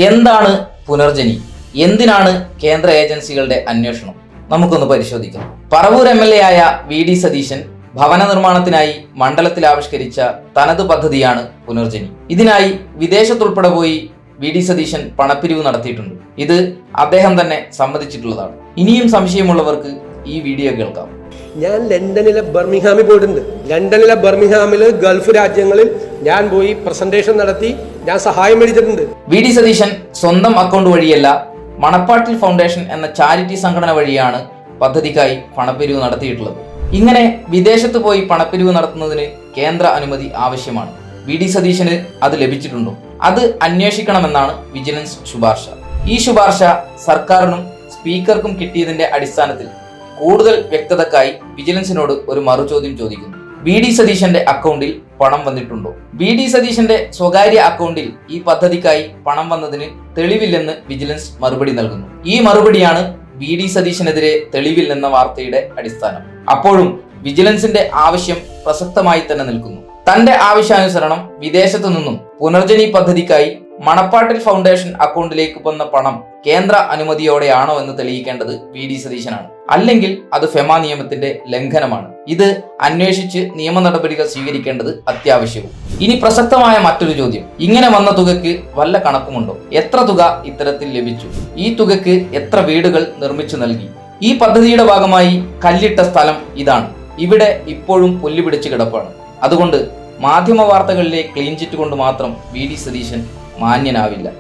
എന്താണ് പുനർജനി? എന്തിനാണ് കേന്ദ്ര ഏജൻസികളുടെ അന്വേഷണം? നമുക്കൊന്ന് പരിശോധിക്കാം. പറവൂർ MLA ആയ VD സതീശൻ ഭവന നിർമ്മാണത്തിനായി മണ്ഡലത്തിൽ ആവിഷ്കരിച്ച തനത് പദ്ധതിയാണ് പുനർജനി. ഇതിനായി വിദേശത്തുൾപ്പെടെ പോയി VD സതീശൻ പണപ്പിരിവ് നടത്തിയിട്ടുണ്ട്. ഇത് അദ്ദേഹം തന്നെ സമ്മതിച്ചിട്ടുള്ളതാണ്. ഇനിയും സംശയമുള്ളവർക്ക് ഈ വീഡിയോ കേൾക്കാം. ഞാൻ ലണ്ടനിലെ ബർമിംഗ്ഹാമിൽ പോയിട്ടുണ്ട്. ലണ്ടനിലെ ബർമിംഗ്ഹാമിൽ ഗൾഫ് രാജ്യങ്ങളിൽ ഞാൻ പോയി പ്രസന്റേഷൻ നടത്തി, ഞാൻ സഹായം മേടിച്ചിട്ടുണ്ട്. VD സതീശൻ സ്വന്തം അക്കൗണ്ട് വഴിയല്ല, മണപ്പാട്ടിൽ ഫൗണ്ടേഷൻ എന്ന ചാരിറ്റി സംഘടന വഴിയാണ് പദ്ധതിക്കായി പണപ്പിരിവ് നടത്തിയിട്ടുള്ളത്. ഇങ്ങനെ വിദേശത്ത് പോയി പണപ്പിരിവ് നടത്തുന്നതിന് കേന്ദ്ര അനുമതി ആവശ്യമാണ്. VD സതീശന് അത് ലഭിച്ചിട്ടുണ്ടോ? അത് അന്വേഷിക്കണമെന്നാണ് വിജിലൻസ് ശുപാർശ. ഈ ശുപാർശ സർക്കാരിനും സ്പീക്കർക്കും കിട്ടിയതിന്റെ അടിസ്ഥാനത്തിൽ കൂടുതൽ വ്യക്തതക്കായി വിജിലൻസിനോട് ഒരു മറുചോദ്യം ചോദിക്കുന്നു. VD സതീശന്റെ അക്കൗണ്ടിൽ പണം വന്നിട്ടുണ്ടോ? VD സതീശന്റെ സ്വകാര്യ അക്കൗണ്ടിൽ ഈ പദ്ധതിക്കായി പണം വന്നതിന് തെളിവില്ലെന്ന് വിജിലൻസ് മറുപടി നൽകുന്നു. ഈ മറുപടിയാണ് VD സതീശനെതിരെ തെളിവില്ലെന്ന വാർത്തയുടെ അടിസ്ഥാനം. അപ്പോഴും വിജിലൻസിന്റെ ആവശ്യം പ്രസക്തമായി തന്നെ നിൽക്കുന്നു. തന്റെ ആവശ്യാനുസരണം വിദേശത്തു നിന്നും പുനർജനി പദ്ധതിക്കായി മണപ്പാട്ടിൽ ഫൗണ്ടേഷൻ അക്കൗണ്ടിലേക്ക് വന്ന പണം കേന്ദ്ര അനുമതിയോടെയാണോ എന്ന് തെളിയിക്കേണ്ടത് VD സതീശനാണ്. അല്ലെങ്കിൽ അത് ഫെമ നിയമത്തിന്റെ ലംഘനമാണ്. ഇത് അന്വേഷിച്ച് നിയമ നടപടികൾ സ്വീകരിക്കേണ്ടത് അത്യാവശ്യവും. ഇനി പ്രസക്തമായ മറ്റൊരു ചോദ്യം, ഇങ്ങനെ വന്ന തുകയ്ക്ക് വല്ല കണക്കുമുണ്ടോ? എത്ര തുക ഇത്തരത്തിൽ ലഭിച്ചു? ഈ തുകയ്ക്ക് എത്ര വീടുകൾ നിർമ്മിച്ചു നൽകി? ഈ പദ്ധതിയുടെ ഭാഗമായി കല്ലിട്ട സ്ഥലം ഇതാണ്. ഇവിടെ ഇപ്പോഴും പുല്ല് പിടിച്ച് കിടപ്പാണ്. അതുകൊണ്ട് മാധ്യമ വാർത്തകളിലെ ക്ലീൻ ചിറ്റ് കൊണ്ട് മാത്രം VD സതീശൻ മാന്യനാവില്ല.